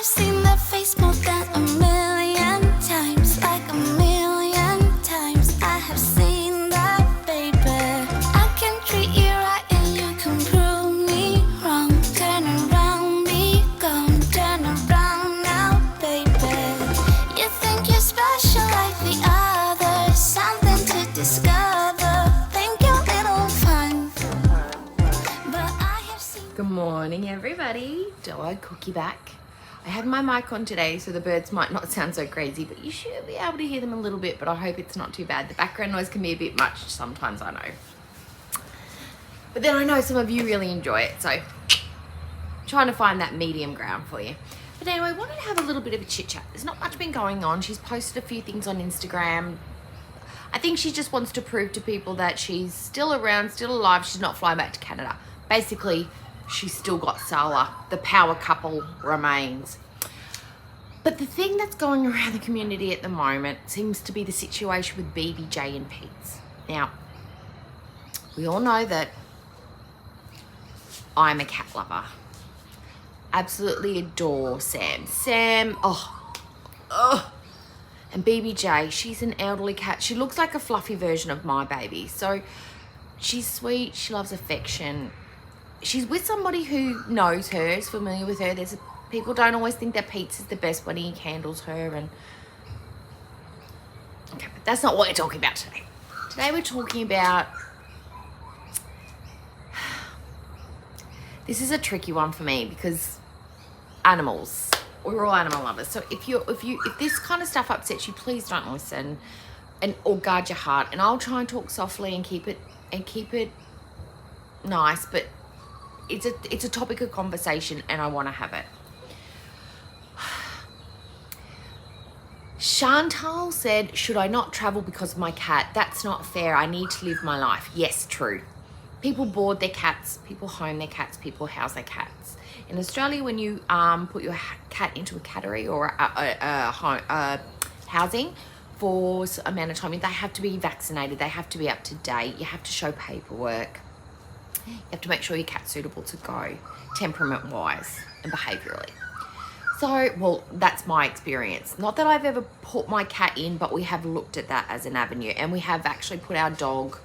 have seen that face more than a million times, like a million times. I have seen that, baby. I can treat you right and you can prove me wrong. Turn around, be gone. Turn around now, baby. You think you're special like the others, something to discover. Think you're little fun, but I have seen. Good morning, everybody. Dog Cookie back. I have my mic on today, so the birds might not sound so crazy, but you should be able to hear them a little bit, but I hope it's not too bad. The background noise can be a bit much sometimes, I know. But then I know some of you really enjoy it, so trying to find that medium ground for you. But anyway, I wanted to have a little bit of a chit chat. There's not much been going on. She's posted a few things on Instagram. I think she just wants to prove to people that she's still around, still alive. She's not flying back to Canada. Basically, she's still got Sala. The power couple remains. But the thing that's going around the community at the moment seems to be the situation with BBJ and Pete's. Now, we all know that I'm a cat lover. Absolutely adore Sam. Sam, and BBJ, she's an elderly cat. She looks like a fluffy version of my baby. So she's sweet, she loves affection. She's with somebody who knows her, is familiar with her. People don't always think that Pete's is the best when he handles her. Okay, but that's not what we're talking about today. Today we're talking about, this is a tricky one for me because animals, we're all animal lovers. So if this kind of stuff upsets you, please don't listen or guard your heart. And I'll try and talk softly and keep it nice, but it's a topic of conversation and I want to have it. Chantal said, should I not travel because of my cat? That's not fair. I need to live my life. Yes, true. People board their cats, people home their cats, people house their cats. In Australia, when you put your cat into a cattery or a housing for a amount of time, they have to be vaccinated, they have to be up to date, you have to show paperwork. You have to make sure your cat's suitable to go, temperament-wise and behaviourally. So, well, that's my experience. Not that I've ever put my cat in, but we have looked at that as an avenue. And we have actually put our dog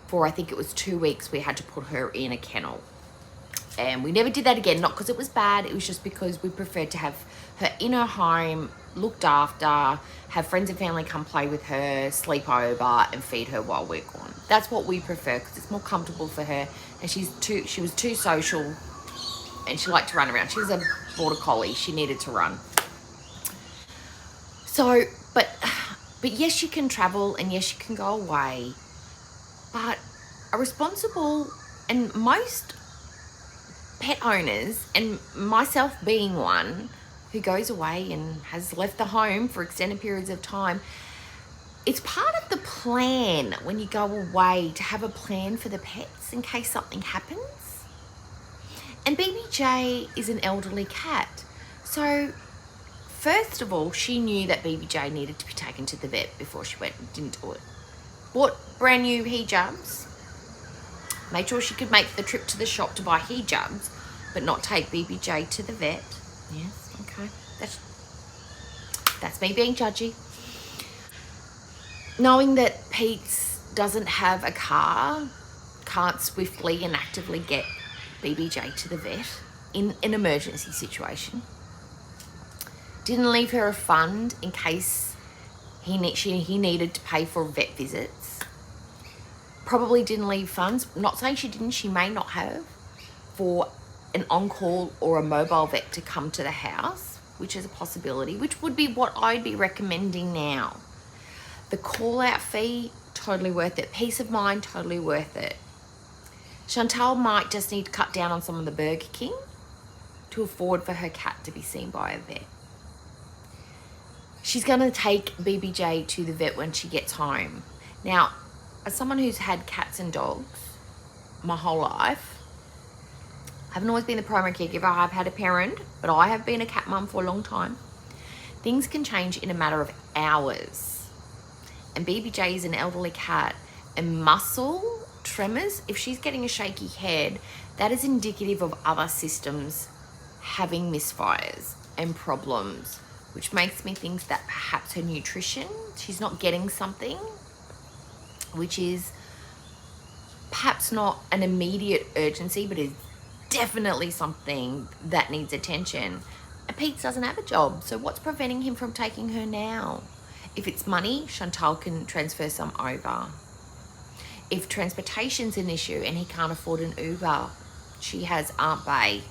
for, I think it was 2 weeks, we had to put her in a kennel. And we never did that again, not because it was bad, it was just because we preferred to have her in her home, looked after, have friends and family come play with her, sleep over and feed her while we're gone. That's what we prefer because it's more comfortable for her, and she was too social and she liked to run around. She was a border collie, she needed to run. So, but yes, you can travel and yes, you can go away, but a responsible, and most pet owners, and myself being one, who goes away and has left the home for extended periods of time, it's part of the plan when you go away to have a plan for the pets in case something happens. And BBJ is an elderly cat. So first of all, she knew that BBJ needed to be taken to the vet before she went and didn't do it. Bought brand new hijabs. Made sure she could make the trip to the shop to buy hijabs, but not take BBJ to the vet. Yes, okay. That's me being judgy. Knowing that Pete's doesn't have a car, can't swiftly and actively get BBJ to the vet in an emergency situation. Didn't leave her a fund in case he needed to pay for vet visits. Probably didn't leave funds, not saying she didn't, she may not have, for an on-call or a mobile vet to come to the house, which is a possibility, which would be what I'd be recommending now. The call-out fee, totally worth it. Peace of mind, totally worth it. Chantal might just need to cut down on some of the Burger King to afford for her cat to be seen by a vet. She's going to take BBJ to the vet when she gets home. Now, as someone who's had cats and dogs my whole life, I haven't always been the primary caregiver. I've had a parent, but I have been a cat mum for a long time. Things can change in a matter of hours. And BBJ is an elderly cat, and muscle tremors, if she's getting a shaky head, that is indicative of other systems having misfires. and problems, which makes me think that perhaps her nutrition, she's not getting something, which is perhaps not an immediate urgency, but is definitely something that needs attention. And Pete doesn't have a job, so what's preventing him from taking her now? If it's money, Chantal can transfer some over. If transportation's an issue and he can't afford an Uber, she has Aunt Bay.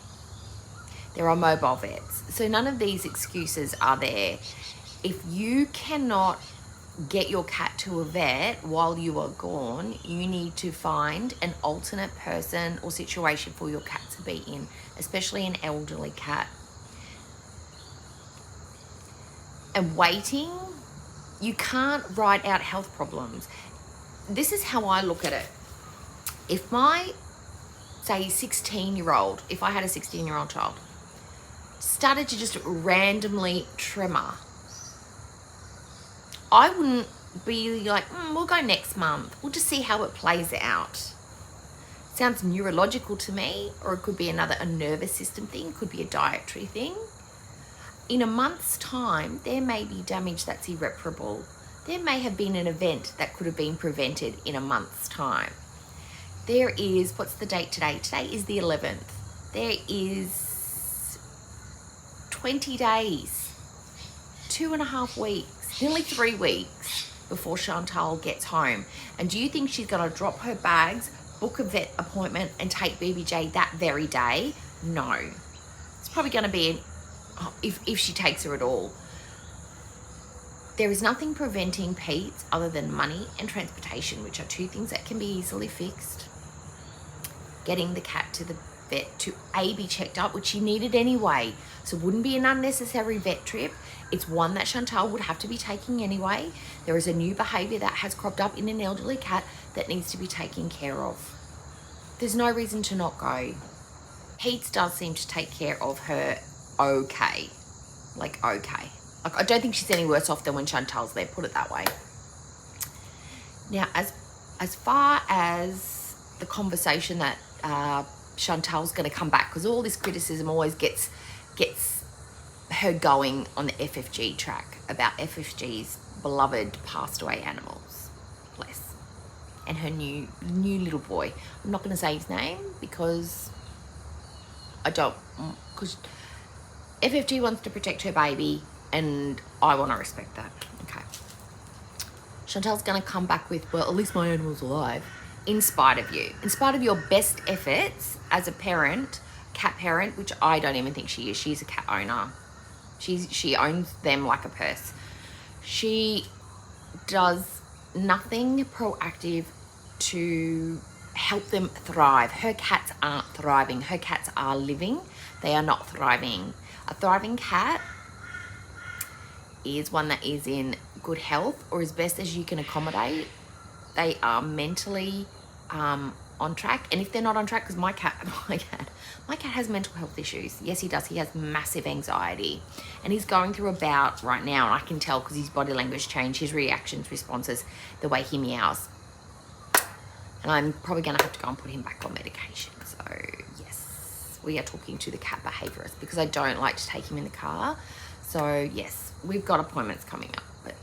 There are mobile vets. So none of these excuses are there. If you cannot get your cat to a vet while you are gone, you need to find an alternate person or situation for your cat to be in, especially an elderly cat. And waiting, you can't write out health problems. This is how I look at it. If my, say, 16-year-old, if I had a 16-year-old child, started to just randomly tremor, I wouldn't be like, we'll go next month. We'll just see how it plays out. Sounds neurological to me, or it could be a nervous system thing, could be a dietary thing. In a month's time, there may be damage that's irreparable. There may have been an event that could have been prevented in a month's time. There is, what's the date today? Today is the 11th. There is 20 days, 2.5 weeks, nearly 3 weeks before Chantal gets home. And do you think she's going to drop her bags, book a vet appointment and take BBJ that very day? No. It's probably going to be, if she takes her at all. There is nothing preventing Pete other than money and transportation, which are two things that can be easily fixed. Getting the cat to the vet to be checked up, which she needed anyway. So it wouldn't be an unnecessary vet trip. It's one that Chantal would have to be taking anyway. There is a new behaviour that has cropped up in an elderly cat that needs to be taken care of. There's no reason to not go. Pete does seem to take care of her okay. Like, okay. Like, I don't think she's any worse off than when Chantal's there, put it that way. Now, as far as the conversation that Chantal's going to come back, because all this criticism always gets her going on the FFG track about FFG's beloved passed away animals. Bless. And her new little boy. I'm not going to say his name because because FFG wants to protect her baby and I want to respect that. Okay. Chantal's going to come back with, well, at least my animal's alive, in spite of you. In spite of your best efforts as a parent, cat parent, which I don't even think she is. She's a cat owner. She owns them like a purse. She does nothing proactive to help them thrive. Her cats aren't thriving. Her cats are living. They are not thriving. A thriving cat is one that is in good health or as best as you can accommodate. They are mentally on track. And if they're not on track, because my cat has mental health issues. Yes, he does. He has massive anxiety and he's going through a bout right now. And I can tell because his body language changed, his reactions, responses, the way he meows. And I'm probably going to have to go and put him back on medication. So yes, we are talking to the cat behaviourist because I don't like to take him in the car. So yes, we've got appointments coming up, but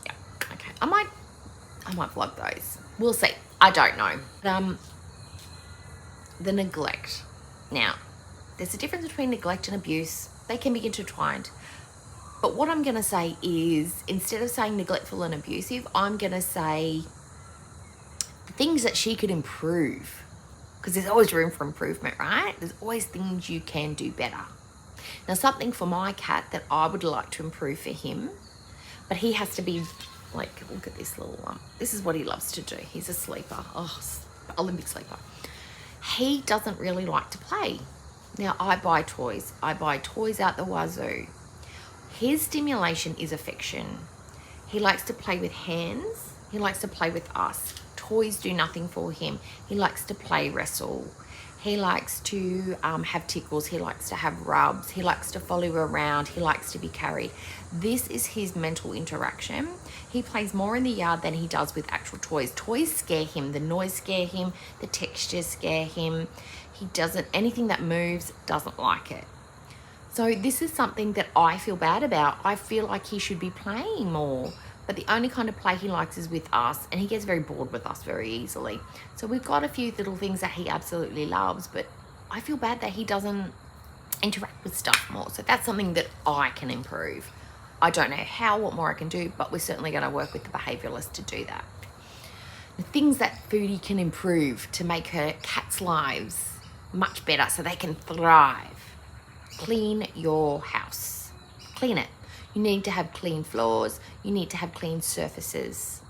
yeah, okay. I might vlog those. We'll see. I don't know. The neglect. Now, there's a difference between neglect and abuse. They can be intertwined. But what I'm going to say is, instead of saying neglectful and abusive, I'm going to say things that she could improve. Because there's always room for improvement, right? There's always things you can do better. Now, something for my cat that I would like to improve for him, but he has to be like, look at this little one. This is what he loves to do. He's a sleeper. Oh, Olympic sleeper. He doesn't really like to play. Now, I buy toys. I buy toys out the wazoo. His stimulation is affection. He likes to play with hands. He likes to play with us. Toys do nothing for him. He likes to play wrestle. He likes to have tickles. He likes to have rubs. He likes to follow around. He likes to be carried. This is his mental interaction. He plays more in the yard than he does with actual toys. Toys scare him. The noise scare him. The textures scare him. He doesn't, anything that moves, doesn't like it. So this is something that I feel bad about. I feel like he should be playing more, but the only kind of play he likes is with us, and he gets very bored with us very easily. So we've got a few little things that he absolutely loves, but I feel bad that he doesn't interact with stuff more. So that's something that I can improve. I don't know how, what more I can do, but we're certainly going to work with the behaviouralist to do that. The things that Foodie can improve to make her cats' lives much better so they can thrive. Clean your house. Clean it. You need to have clean floors. You need to have clean surfaces.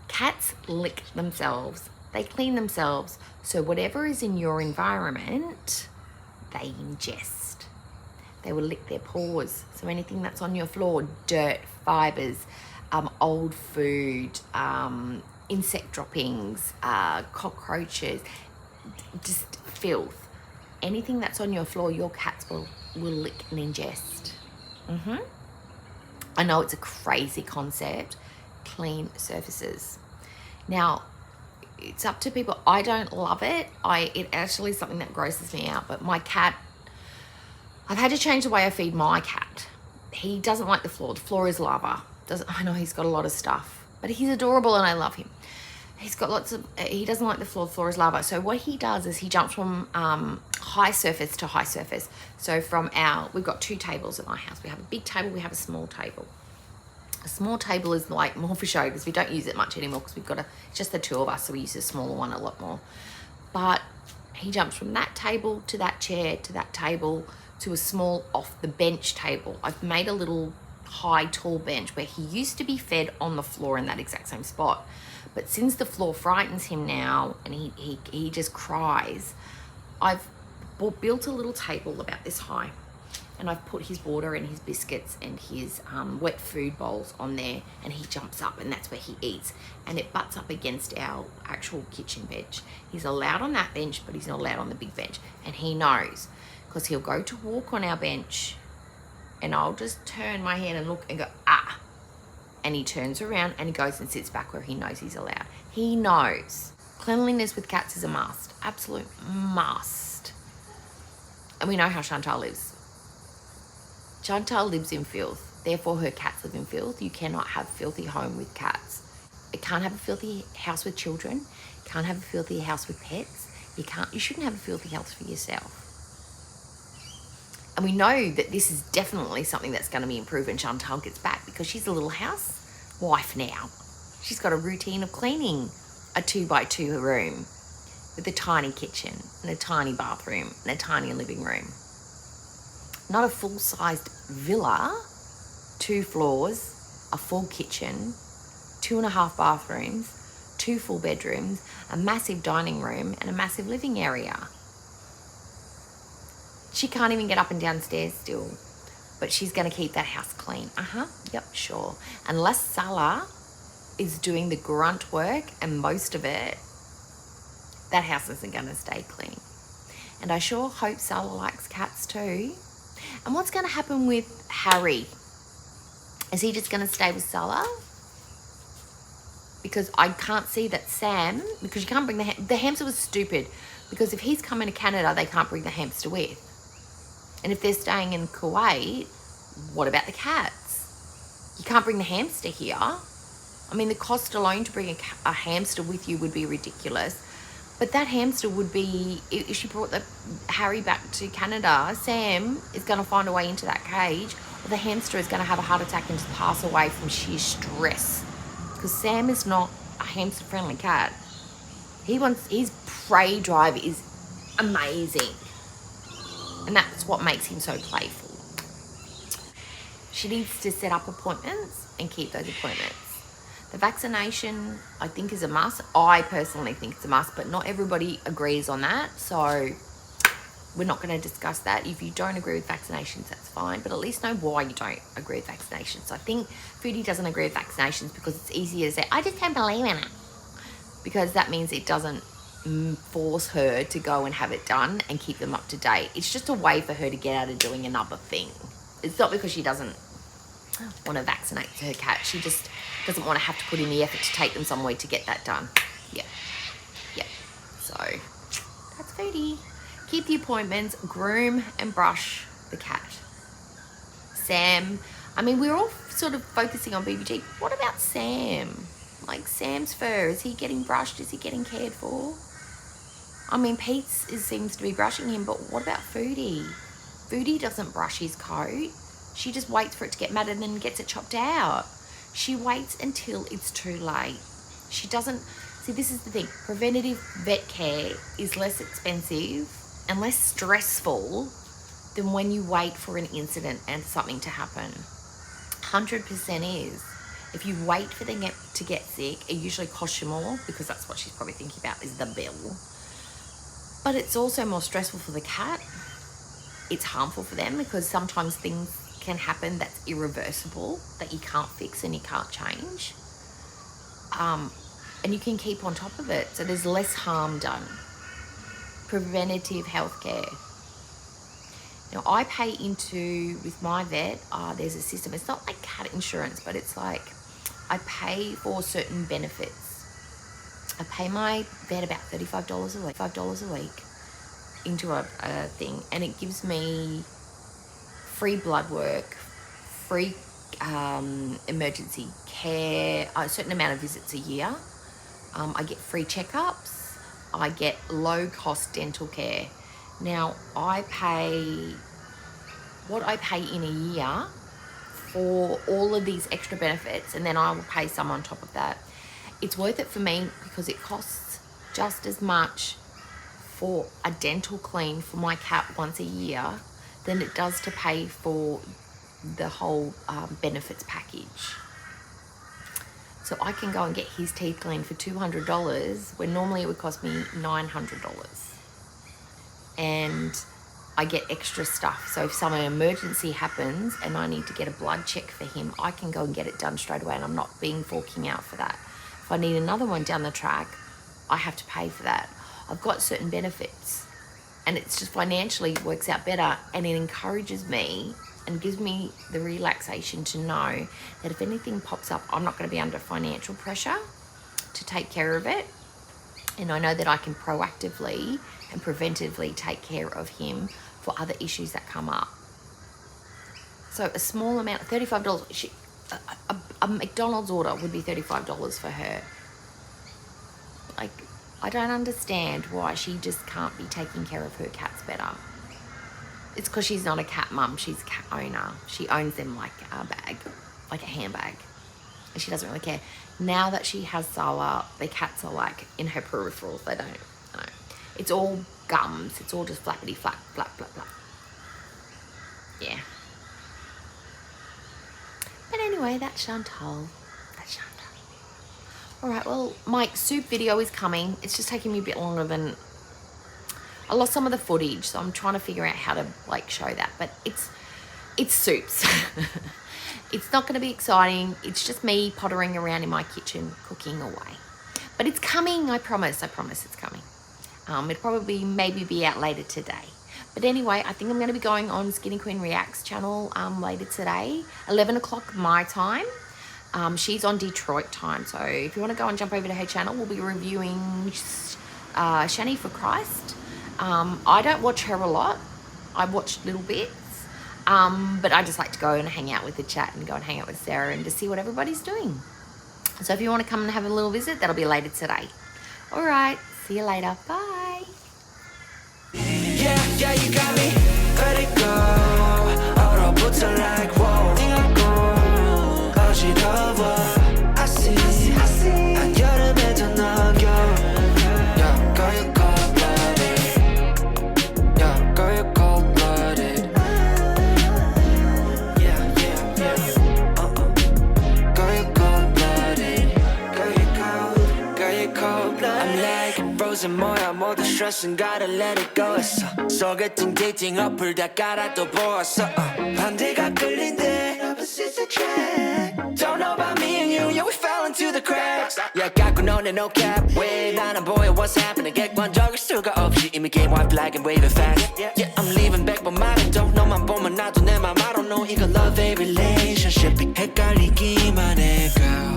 Cats lick themselves. They clean themselves. So whatever is in your environment, they ingest. They will lick their paws. So anything that's on your floor, dirt, fibres, old food, insect droppings, cockroaches, just filth. Anything that's on your floor, your cats will lick and ingest. I know it's a crazy concept. Clean surfaces. Now, it's up to people. I don't love it. It actually is something that grosses me out. But my cat, I've had to change the way I feed my cat. He doesn't like the floor. The floor is lava. I know he's got a lot of stuff, but he's adorable and I love him. He's got lots of, he doesn't like the floor. The floor is lava. So what he does is he jumps from high surface to high surface. So we've got 2 tables at my house. We have a big table, we have a small table. A small table is like more for show because we don't use it much anymore because we've got just the 2 of us, so we use the smaller one a lot more. But he jumps from that table to that chair to that table to a small off the bench table. I've made a little high tall bench where he used to be fed on the floor in that exact same spot. But since the floor frightens him now and he just cries, I've built a little table about this high, and I've put his water and his biscuits and his wet food bowls on there, and he jumps up and that's where he eats, and it butts up against our actual kitchen bench. He's allowed on that bench, but he's not allowed on the big bench, and he knows because he'll go to walk on our bench and I'll just turn my head and look and go, ah. And he turns around and he goes and sits back where he knows he's allowed. He knows. Cleanliness with cats is a must. Absolute must. And we know how Chantal lives. Chantal lives in filth. Therefore, her cats live in filth. You cannot have a filthy home with cats. You can't have a filthy house with children. You can't have a filthy house with pets. You shouldn't have a filthy house for yourself. And we know that this is definitely something that's going to be improved when Chantal gets back because she's a little housewife now. She's got a routine of cleaning a 2x2 room with a tiny kitchen and a tiny bathroom and a tiny living room. Not a full-sized villa, 2 floors, a full kitchen, 2.5 bathrooms, 2 full bedrooms, a massive dining room and a massive living area. She can't even get up and downstairs still, but she's going to keep that house clean. Yep, sure. Unless Salah is doing the grunt work and most of it, that house isn't going to stay clean. And I sure hope Salah likes cats too. And what's going to happen with Harry? Is he just going to stay with Salah? Because I can't see that Sam, because you can't bring the hamster was stupid, because if he's coming to Canada, they can't bring the hamster with. And if they're staying in Kuwait, what about the cats? You can't bring the hamster here. I mean, the cost alone to bring a hamster with you would be ridiculous. But that hamster would be, if she brought Harry back to Canada, Sam is going to find a way into that cage, or the hamster is going to have a heart attack and just pass away from sheer stress. Because Sam is not a hamster-friendly cat. His prey drive is amazing. And that's what makes him so playful. She needs to set up appointments and keep those appointments. The vaccination, I think, is a must. I personally think it's a must, but not everybody agrees on that. So we're not going to discuss that. If you don't agree with vaccinations, that's fine. But at least know why you don't agree with vaccinations. So I think Foodie doesn't agree with vaccinations because it's easier to say, I just don't believe in it. Because that means it doesn't force her to go and have it done and keep them up to date. It's just a way for her to get out of doing another thing. It's not because she doesn't want to vaccinate her cat. She just doesn't want to have to put in the effort to take them somewhere to get that done. Yeah. So that's Foodie. Keep the appointments, groom and brush the cat. Sam, I mean, we're all sort of focusing on BBG. What about Sam? Like Sam's fur, is he getting brushed? Is he getting cared for? I mean, Pete seems to be brushing him, but what about Foodie? Foodie doesn't brush his coat. She just waits for it to get matted and then gets it chopped out. She waits until it's too late. She doesn't, see, this is the thing. Preventative vet care is less expensive and less stressful than when you wait for an incident and something to happen. 100% is. If you wait for them to get sick, it usually costs you more, because that's what she's probably thinking about, is the bill. But it's also more stressful for the cat. It's harmful for them because sometimes things can happen that's irreversible, that you can't fix and you can't change. And you can keep on top of it. So there's less harm done. Preventative healthcare. Now, I pay into, with my vet, there's a system. It's not like cat insurance, but it's like I pay for certain benefits. I pay my vet about $35 a week into a thing, and it gives me free blood work, free emergency care, a certain amount of visits a year. I get free checkups. I get low-cost dental care. Now, what I pay in a year for all of these extra benefits, and then I will pay some on top of that. It's worth it for me because it costs just as much for a dental clean for my cat once a year than it does to pay for the whole benefits package. So I can go and get his teeth cleaned for $200 when normally it would cost me $900. And I get extra stuff. So if some emergency happens and I need to get a blood check for him, I can go and get it done straight away, and I'm not forking out for that. If I need another one down the track, I have to pay for that. I've got certain benefits, and it's just financially works out better, and it encourages me and gives me the relaxation to know that if anything pops up, I'm not going to be under financial pressure to take care of it. And I know that I can proactively and preventively take care of him for other issues that come up. So a small amount, $35, a McDonald's order would be $35 for her. Like, I don't understand why she just can't be taking care of her cats better. It's because she's not a cat mum, she's a cat owner. She owns them like a bag, like a handbag. And she doesn't really care. Now that she has Sawa, the cats are like in her peripherals. They don't, you know. It's all gums. It's all just flappity flap, flap, flap, flap. Yeah. But anyway, that's Chantal. That's Chantal. All right, well, my soup video is coming. It's just taking me a bit longer than... I lost some of the footage, so I'm trying to figure out how to, like, show that. But it's soups. It's not going to be exciting. It's just me pottering around in my kitchen, cooking away. But it's coming, I promise. I promise it's coming. It'll probably maybe be out later today. But anyway, I think I'm going to be going on Skinny Queen Reacts channel later today, 11 o'clock my time. She's on Detroit time, so if you want to go and jump over to her channel, we'll be reviewing Shani for Christ. I don't watch her a lot. I watch little bits. But I just like to go and hang out with the chat and go and hang out with Sarah and to see what everybody's doing. So if you want to come and have a little visit, that'll be later today. All right, see you later. Bye. Yeah, yeah, you got me. Let it go. 얼어붙어 like whoa. 띵하고 어지러워. I see. 한여름에 더 녹여. Yeah, girl, you cold-blooded. Yeah, girl, you cold-blooded. Yeah, yeah, yeah. Girl, you cold-blooded. Girl, you cold-blooded. I'm like frozen 뭐야 모두 stress은 gotta let it go 했어. 소개팅 데이팅 어플 다 깔아도 보았어. 반대가 끌린대. Opposites attract. Don't know about me and you, yeah we fell into the cracks. Yeah 깎고 너네 no cap. 왜 나는 보여 what's happening. 객관적일 수가 없이 이미 game white flag and waving fast. Yeah I'm leaving back but 말은 don't 너만 보면 나도 내 맘 I don't know 이거 love a relationship 헷갈리기만 해 girl.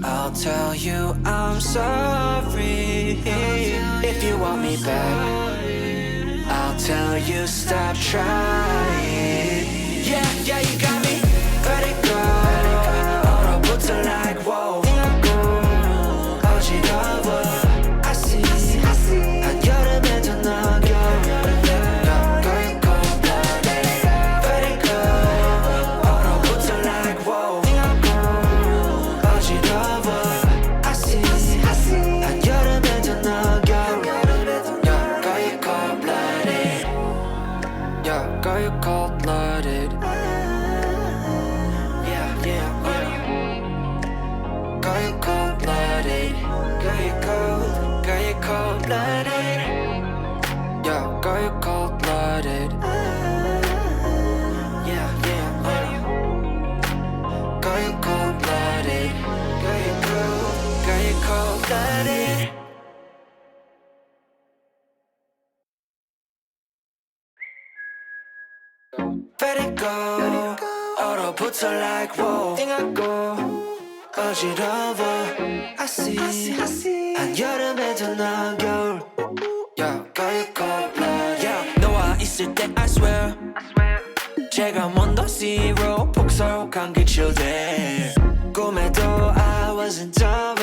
I'll tell you I'm sorry if you want me back. till you stop trying. Yeah, yeah, you got me. Let it go. 얼어붙어 like whoa. 어지러워. I see. 한여름에 더 너겨울. Let it go. 얼어붙어 like whoa. 어지러워. I see. 한여름에 더 너겨울. Girl, you cold-blooded. Yeah, yeah, yeah. Girl, you cold-blooded. Girl, you cold-blooded. Yeah, girl, you cold-blooded. Yeah, yeah, yeah. Girl, you cold-blooded. Girl, you cold-blooded. Let it go. 얼어붙어 like whoa. 띵하고 어지러워. I see. 한여름에 더 너겨울. Yeah, girl, you cold-blooded. Yeah, 너와 있을 때 I swear. 제가 먼저 zero 폭설한 그 chill day. 꿈에도 I wasn't dumb.